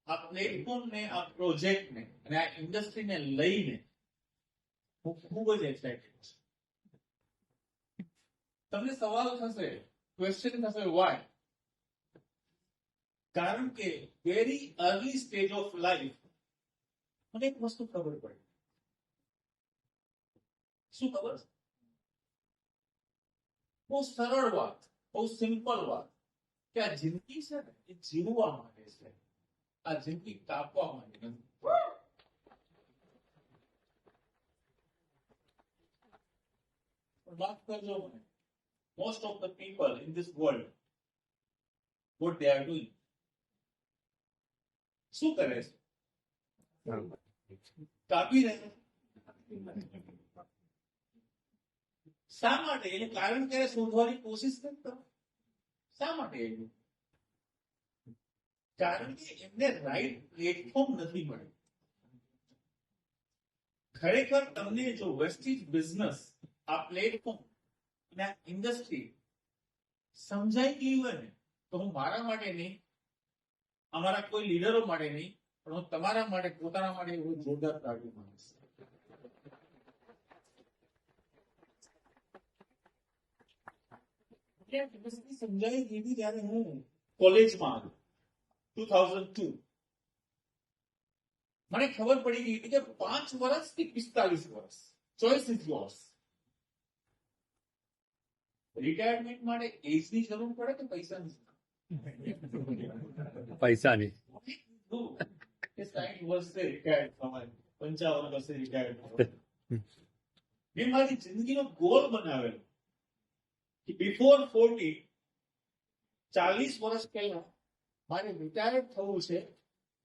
આ પ્લેટફોર્મ ને આ પ્રોજેક્ટ ને અને આ ઇન્ડસ્ટ્રીને લઈને હું ખૂબ જ એક્સાઇટેડ છું. તમને સવાલ થશે, ક્વેશ્ચન થશે, વાય? કારણ કે very early stage of life મને એક વસ્તુ ખબર પડી. શું ખબર? બહુ સરળ વાત, બહુ સિમ્પલ વાત કે આ જિંદગી છે ને એ જીવવા માટે છે, આ જિંદગી કાપવા માટે નથી. વાત કરજો મને, most of the people in this world, what they are doing, શું કરે છે? કાપી રહ્યા. શા માટે? એનું કારણ ક્યારે શોધવાની કોશિશ નથી કરતા. શા માટે એવું? કારણ કે એમને રાઈટ પ્લેટફોર્મ નથી મળ્યું. ખરેખર તમને જો વેસ્ટેજ બિઝનેસ, આ પ્લેટફોર્મ અને આ ઇન્ડસ્ટ્રી સમજાઈ ગયું હોય ને, તો હું મારા માટે નહીં, અમારા કોઈ લીડરો માટે નહીં, પણ હું તમારા માટે, પોતાના માટે એવું જોરદાર તાળીઓ મારીશ. સમજાઈ ગઈ ત્યારે હું કોલેજમાં આવ્યો 2002. મને ખબર પડી ગઈ કે 5 વર્ષ કે 45 વર્ષ, ચોઇસ ઇઝ યોર્સ. રિટાયરમેન્ટ માટે એજની જરૂર પડે કે પૈસાની? પૈસાની. 60 વર્ષે રિટાયર થવાય, 55 વર્ષે રિટાયર થવાય. મેં મારી જિંદગીનો ગોલ બનાવેલો કે બિફોર 40, 40 વર્ષ પહેલા મારે રિટાયર થવું છે.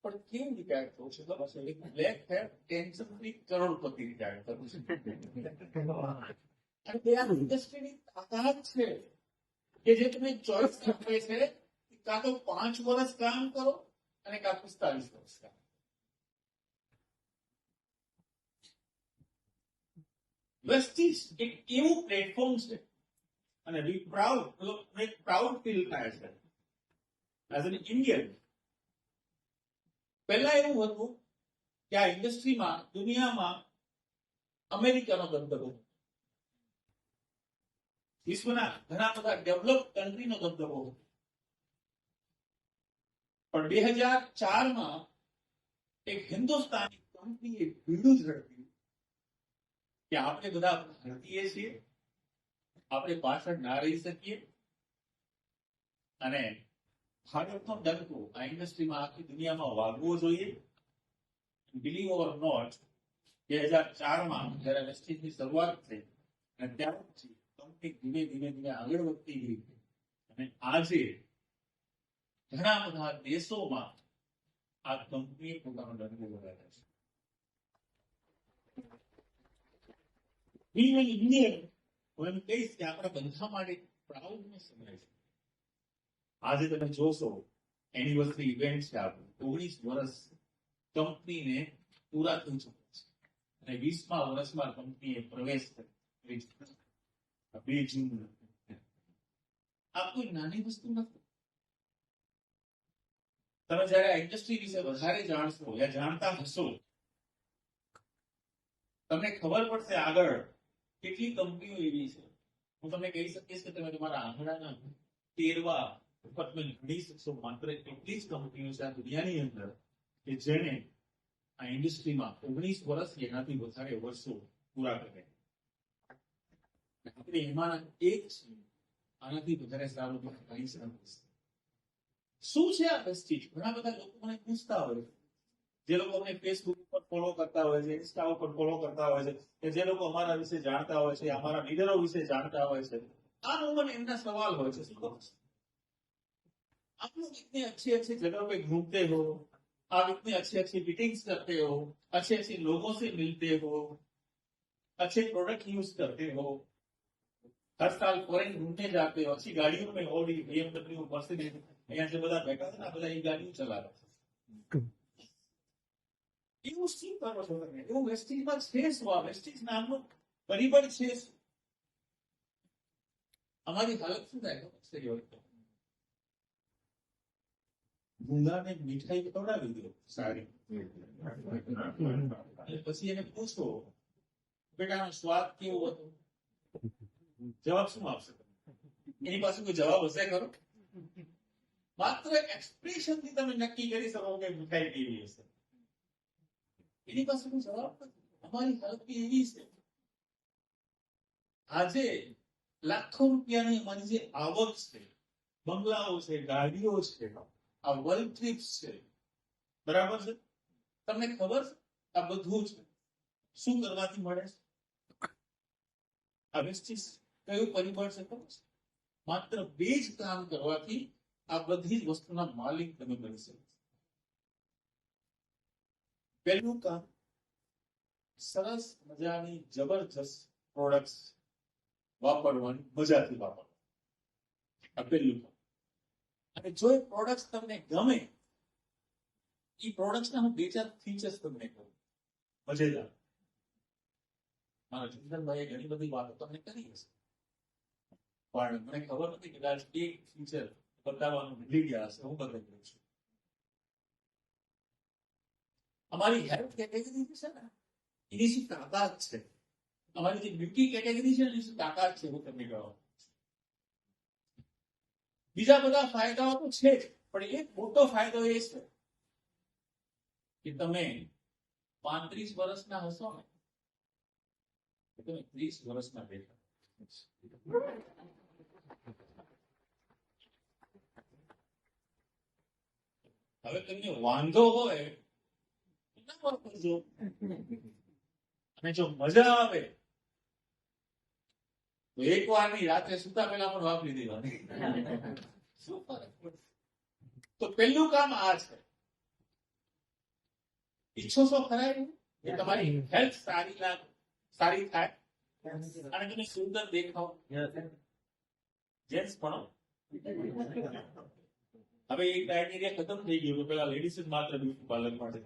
પણ કેમ રિટાયર થવું છે? ખબર છે? એક બ્લેક હેર ટેન્શન ફ્રી કરોડપતિ રિટાયર થવું છે. અને તે આ ઇન્ડસ્ટ્રીની તાકાત છે કે જે તમે ચોઇસ આપે છે, કાં તો 5 વર્ષ કામ કરો અને કાં 45 વર્ષ કામ. વેસ્ટીજ એક એવું પ્લેટફોર્મ છે અને વી પ્રાઉડ ફીલ થાય છે એઝ એન ઇન્ડિયન. પહેલા એવું હતું કે આ ઇન્ડસ્ટ્રીમાં, દુનિયામાં અમેરિકાનો દબદબો, વિશ્વના ઘણા બધા ડેવલપ કન્ટ્રીનો દબદબો. પણ 2004માં એક હિન્દુસ્તાની કંપનીએ બીડું ઝડપ્યું કે આપણે બધા ભારતીય છીએ, આપણે પાછળ ના રહી શકીએ અને ભારતનો ડંકો આ ઇન્ડસ્ટ્રીમાં આખી દુનિયામાં વાગવો જોઈએ. બિલીવ ઓર નોટ, 2004માં જયારે વેસ્ટેજની શરૂઆત થઈ અને ત્યારથી કંપની ધીમે ધીમે ધીમે આગળ વધતી ગઈ અને આજે ઘણા બધા દેશોમાં આ કંપનીએ પોતાનો ડંકો વગાડ્યો છે. ઇન્ડિયન હું એમ કહીશ કે આપણા બધા માટે પ્રાઉડનો સમય છે. આજે તમે જોશો એનિવર્સરી ઇવેન્ટ છે, આપણું 19 વર્ષ કંપનીને પૂરા થઈ ચૂક્યા છે અને 20મા વર્ષમાં કંપનીએ પ્રવેશ કર્યો 2 જૂન. આ કોઈ નાની વસ્તુ નથી. તમે જયારે આ ઇન્ડસ્ટ્રી વિશે વધારે જાણશો યા જાણતા હશો, તમને ખબર પડશે આગળ કેટલી કંપનીઓ એવી છે. હું તમને કહી શકીશ કે તમે તમારા આંગણાના તેરવા ઉપર તમે ગણી શકશો માત્ર એટલી જ કંપનીઓ છે આ દુનિયાની અંદર કે જેને આ ઇન્ડસ્ટ્રીમાં 19 વર્ષ કે એનાથી વધારે વર્ષો પૂરા કર્યા. આપણે એમાંના એક છે. આનાથી વધારે સારું તો કહી શકીશ. શું છે આ વેસ્ટેજ? ઘણા બધા લોકો મને પૂછતા હોય, જે લોકો અમને ફેસબુક ઉપર ફોલો કરતા હોય છે, ઇન્સ્ટા ઉપર ફોલો કરતા હોય છે, કે જે લોકો અમારા વિશે જાણતા હોય છે, અમારા લીડરો વિશે જાણતા હોય છે, આનો મને એમના સવાલ હોય છે. आप लोग इतने अच्छी अच्छी जगह पे घूमते हो, आप इतने अच्छी अच्छी मीटिंग्स करते हो, अच्छे अच्छे लोगों से मिलते हो, अच्छे प्रोडक्ट यूज करते हो, हर साल फॉरेन घूमने जाते हो, अच्छी गाड़ियों में, ऑडी, BMW, मर्सिडीज, અહીંયા જે બધા બેઠા છે ને, બધા એ ગાડીઓ ચલાવે છે. એવું શું કરો છો તમે? એવું વેસ્ટેજમાં છે શું? આ વેસ્ટેજ નામનું પરિબળ છે શું? અમારી હાલત શું થાય? મૂંગાને મીઠાઈ ખવડાવી દો સારી, અને પછી એને પૂછો બેટા આનો સ્વાદ કેવો હતો, જવાબ શું આપશે? એની પાસે કોઈ જવાબ હશે ખરો? માત્ર એક્સપ્રેશન થી તમે નક્કી કરી શકો કે મીઠાઈ કેવી હશે. એની પાસે કોઈ જવાબ નથી. અમારી હાલત બી એવી છે. આજે લાખો રૂપિયાની અમારી જે આવક છે, બંગલાઓ છે, ગાડીઓ છે, આ વર્લ્ડ ટ્રીપ્સ છે, બરાબર છે? તમને ખબર છે આ બધું છે શું કરવાથી મળે છે? આ વેસ્ટીસ કયું પરિબળ છે ખબર છે? માત્ર 2 જ કામ કરવાથી આ બધી જ વસ્તુના માલિક તમે બની શકો. પહેલું કામ, સરસ મજાની જબરજસ્ત પ્રોડક્ટ્સ વાપરવાની, મજાથી વાપરવાની. આ પહેલું કામ. અને જો એ પ્રોડક્ટ્સ તમને ગમે, એ પ્રોડક્ટ્સના હું 2-4 ફીચર્સ તમને કહું, મજેદાર. મારા ચંદનભાઈએ ઘણી બધી વાતો તમને કરી હશે, પણ મને ખબર નથી કદાચ એક ફીચર બતાવવાનું ભૂલી ગયા હશે. હું બતાવી દઉં છું. અમારી હેલ્થ કેટેગરી છે ને, એની શું તાકાત છે, અમારી જે બ્યુટી કેટેગરી છે એની શું તાકાત છે, હું તમને કહું. બીજા બધા ફાયદાઓ તો છે જ, પણ એક મોટો ફાયદો એ છે કે તમે 35 વર્ષના હશો ને, તમે 30 વર્ષના બેઠા. હવે તમને વાંધો હોય ના વાપરજો, અને જો મજા આવે તો એક વાર ની રાત્રે સુતા પહેલા પણ વાપરી દેવાની. શું ફરક પડે? તો પહેલું કામ આ છે. ઈચ્છો છો ખરા કે તમારી હેલ્થ સારી થાય અને તમે સુંદર દેખાવ? જેન્ટ્સ પણ હવે એક ક્રાઇટેરિયા ખતમ થઈ ગયું. પેલા લેડીઝ જ માત્ર બ્યુટી પાર્લર માટે,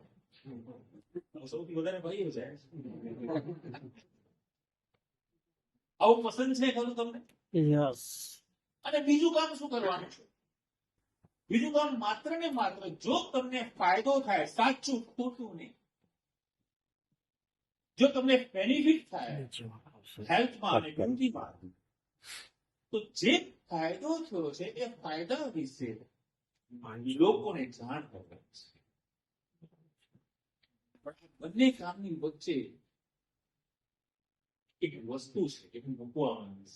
સૌથી વધારે ભાઈઓ જાય. આવું પસંદ છે ખરું તમને? યસ. અને બીજું કામ શું કરવાનું છે? બીજું કામ માત્ર ને માત્ર જો તમને ફાયદો થાય, સાચું ખોટું નહીં, જો તમને બેનિફિટ થાય હેલ્થમાં અને બ્યુટીમાં, તો જે ફાયદો થયો છે એ ફાયદા વિશે લોકોને જાણ કરવાની છે. પણ બંને કામની વચ્ચે એક વસ્તુ છે કે મૂકવામાં,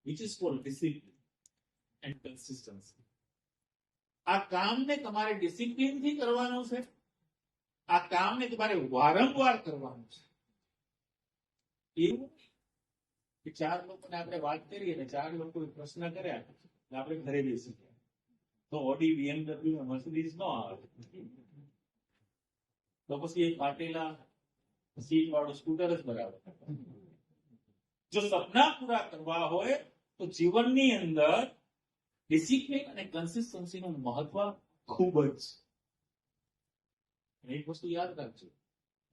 which is called discipline and consistency. આ કામને તમારે ડિસિપ્લિન થી કરવાનું છે. આ કામને તમારે વારંવાર કરવાનું છે. એવું કે 4 લોકોને આપણે વાત કરીએ ને 4 લોકો પ્રશ્ન કર્યા, આપણે ઘરે બેસી ગયા, તો ઓડી, BMW, મર્સિડીઝ નો આવે, તો પછી એક ફાટેલા સીટ વાળું સ્કૂટર જ બરાબર. જો સપના પૂરા કરવા હોય તો જીવનની અંદર ડિસિપ્લિન અને કન્સિસ્ટન્સી નું મહત્વ ખૂબ જ છે. એક વસ્તુ યાદ રાખજો,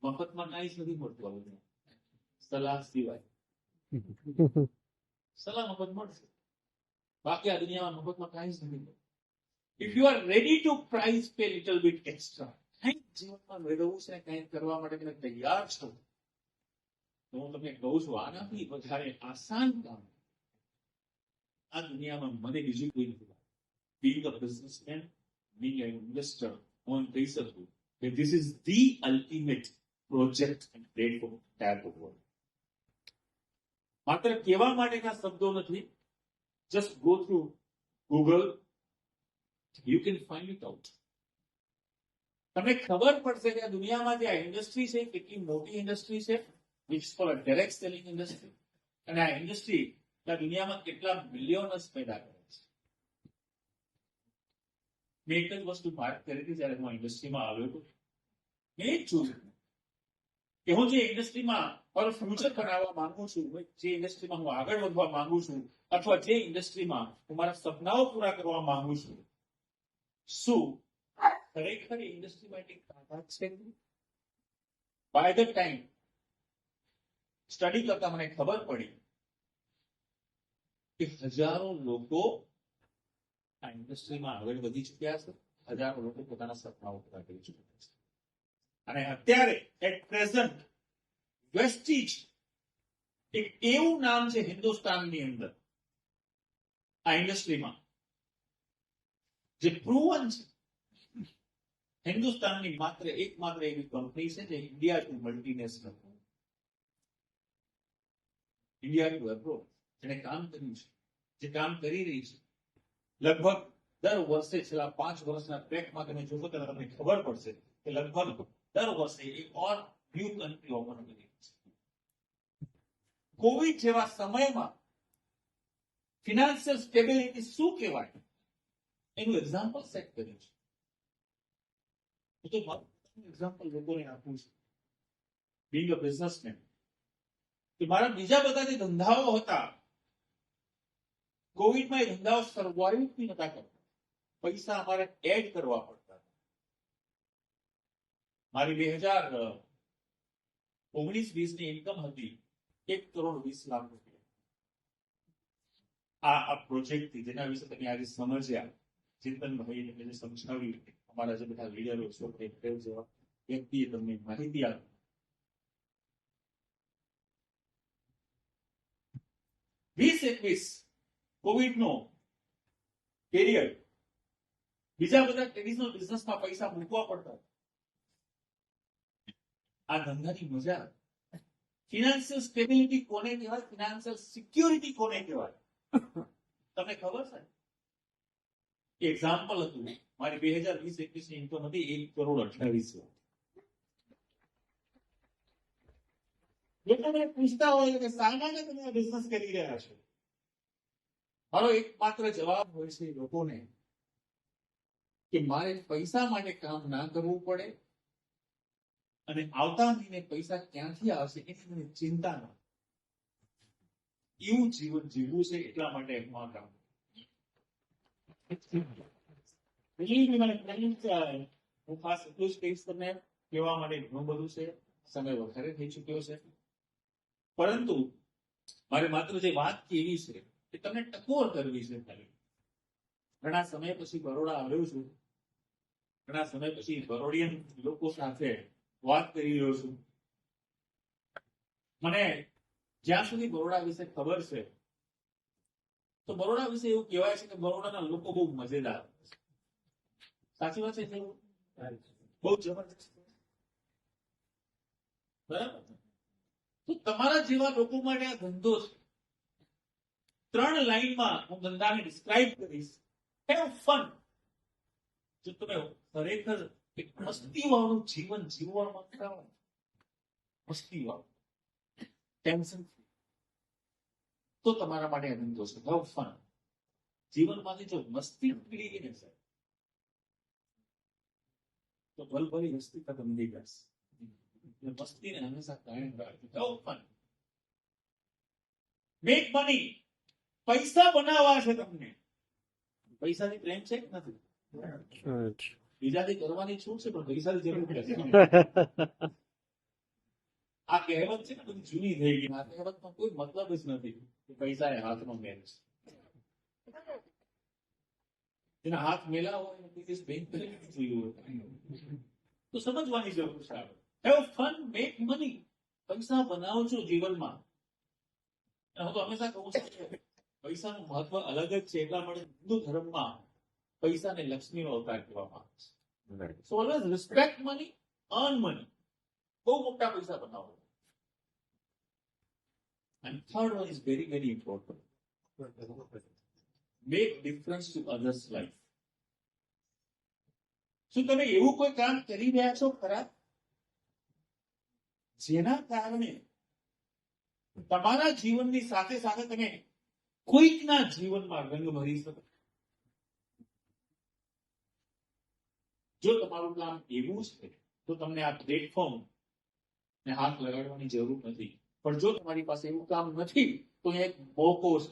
મફતમાં કાંઈ જ નથી મળતું. સલાહ સિવાય સલાહ મફત મળશે, બાકી આ દુનિયામાં મફતમાં કાંઈ જ નથી. If you are ready to price pay little bit extra, કંઈક જીવનમાં મેળવવું છે, કંઈક કરવા માટે તમે તૈયાર છો, તો હું તમને કહું છું આનાથી વધારે આસાન કામ આ દુનિયામાં મને બીજું કોઈ નથી. being a businessman, being an investor, હું કહી શકું કે this is the ultimate project and platform type of work. માત્ર કહેવા માટેના શબ્દો નથી. just go through Google, you can find it out. તમને ખબર પડશે કે આ દુનિયામાં જે આ ઇન્ડસ્ટ્રી છે કેટલી મોટી ઇન્ડસ્ટ્રી છે, which is called a direct selling industry, અને આ ઇન્ડસ્ટ્રી આ દુનિયામાં કેટલા મિલિયન્સ પેદા કરે છે. મેં એક જ વસ્તુ વાત કરી હતી જ્યારે હું ઇન્ડસ્ટ્રીમાં આવ્યો હતો. મેં જ જોયું કે હું જે ઇન્ડસ્ટ્રીમાં મારું ફ્યુચર બનાવવા માંગુ છું, જે ઇન્ડસ્ટ્રીમાં હું આગળ વધવા માંગુ છું, અથવા જે ઇન્ડસ્ટ્રીમાં હું મારા સપનાઓ પૂરા કરવા માંગુ છું, શું ખરેખર ઇન્ડસ્ટ્રીમાં એટલી તાકાત છે? બાય ધ ટાઈમ સ્ટડી કરતા મને ખબર પડી કે હજારો લોકો આ ઇન્ડસ્ટ્રીમાં આગળ વધી ચૂક્યા છે. હજારો લોકો પોતાના સપનાઓ પૂરા કરી ચૂક્યા છે. અને અત્યારે એટ પ્રેઝન્ટ વેસ્ટીજ એક એવું નામ છે હિન્દુસ્તાનની અંદર આ ઇન્ડસ્ટ્રીમાં જે પ્રૂવન છે. હિન્દુસ્તાનની એકમાત્ર એવી કંપની છે જે India to multinational, India to abroad જેને કામ કર્યું છે, જે કામ કરી રહી છે. લગભગ દર વર્ષે છેલ્લા 5 વર્ષના ટ્રેકમાં તમે જોશો તો તમને ખબર પડશે કે લગભગ દર વર્ષે એક ઓર ન્યૂ કન્ટ્રી ઓપન કરી રહી છે. કોવિડ જેવા સમયમાં ફિનાન્શિયલ સ્ટેબિલિટી શું કહેવાય એનું એક્ઝામ્પલ સેટ કર્યું છે. તો એક્ઝામ્પલ લોકોને આપું છું બીંગ અ બિઝનેસમેન. કે મારા બીજા બધા જે ધંધાઓ હતા કોવિડમાં એ ધંધાઓ સર્વાઈવ બી નતા કરતા. પૈસા અમારે એડ કરવા પડતા. મારી 2019-20 ની ઇન્કમ હતી 1,20,00,000 રૂપિયા. આ પ્રોજેક્ટથી જેના વિશે તમે આજે સમજ્યા, ચિંતનભાઈ જે સમજાવ્યું, અમારા જે બધા લીડરો છે જેવા વ્યક્તિએ તમને માહિતી આપી. કોવિડ નો પીરિયડ બીજા બધા ટ્રેડિશનલ બિઝનેસમાં પૈસા મૂકવા પડતા. આ ધંધાની મજા. ફિનાન્શિયલ સ્ટેબિલિટી કોને કહેવાય, ફિનાન્શિયલ સિક્યોરિટી કોને કહેવાય તમને ખબર છે? એક્ઝામ્પલ હતું મારી 2020-21 ની ઇન્કમ હતી 1,28,00,000. લોકોને પૂછતા હોય કે શા માટે તમે આ બિઝનેસ કરી રહ્યા છો, મારો એકમાત્ર જવાબ હોય છે લોકોને કે મારે પૈસા માટે કામ ના કરવું પડે અને આવતા મહિને પૈસા ક્યાંથી આવશે એની મને ચિંતા ન. એવું જીવન જીવવું છે એટલા માટે હું આ કામ. હું ખાસ એટલું જ કહીશ તમને, કહેવા માટે ઘણું બધું છે, સમય વધારે થઈ ચુક્યો છે, પરંતુ મારે માત્ર જે વાત કેવી છે એ તમને ટકોર કરવી છે. ઘણા સમય પછી બરોડા આવ્યો છું, ઘણા સમય પછી બરોડિયન લોકો સાથે વાત કરી રહ્યો છું. મને જ્યાં સુધી બરોડા વિશે ખબર છે તો બરોડા વિશે એવું કહેવાય છે કે બરોડાના લોકો બહુ મજેદાર. સાચી વાત છે? બહુ જબરદસ્ત. બરાબર. તો તમારા જેવા લોકો માટે આ ધંધો છે. 3 લાઈનમાં હું ધંધાને ડિસ્ક્રાઇબ કરીશ. Have fun. જો તમે ખરેખર એક મસ્તીવાળું જીવન જીવવા માંગતા હો, મસ્તીવાળું, ટેન્શન ફ્રી, તો તમારા માટે આ ધંધો છે. Have fun. જીવનમાંથી જો મસ્તી નીકળી ગઈ ને સર તો ભલભલી મસ્તી ખતમ થઈ જશે. મસ્તીને હંમેશા કાયમ રાખજો. Have fun. Make money. પૈસા બનાવવા છે તમને. પૈસાની પ્રેમ છે કે નથી? બીજાથી કરવાની છૂટ છે પણ પૈસાની જરૂર નથી. આ કહેવત છે ને બધી જૂની થઈ ગઈ. આ કહેવતનો કોઈ મતલબ જ નથી કે પૈસા એ હાથનો મેલ છે. જેના હાથ મેલા હોય બેંક જોયું હોય તો સમજવાની જરૂર છે. Have fun, make money. પૈસા બનાવજો જીવનમાં. હું તો હંમેશા કહું છું પૈસાનું મહત્વ અલગ જ છે. એટલા માટે હિન્દુ ધર્મમાં પૈસાને લક્ષ્મીનો અવતાર કહેવામાં આવે છે. So always respect money, earn money. બહુ મોટા પૈસા બનાવો. And third one is very, very important. Make difference to others' life. શું તમે એવું કોઈ કામ કરી રહ્યા છો ખરા જેના કારણે તમારા જીવનની સાથે સાથે તમે કોઈકના જીવનમાં રંગ ભરી શકો? જો તમારું કામ એવું છે તો તમને આ પ્લેટફોર્મ ને હાથ લગાડવાની જરૂર નથી. પણ જો તમારી પાસે એવું કામ નથી તો એક મોકો છે.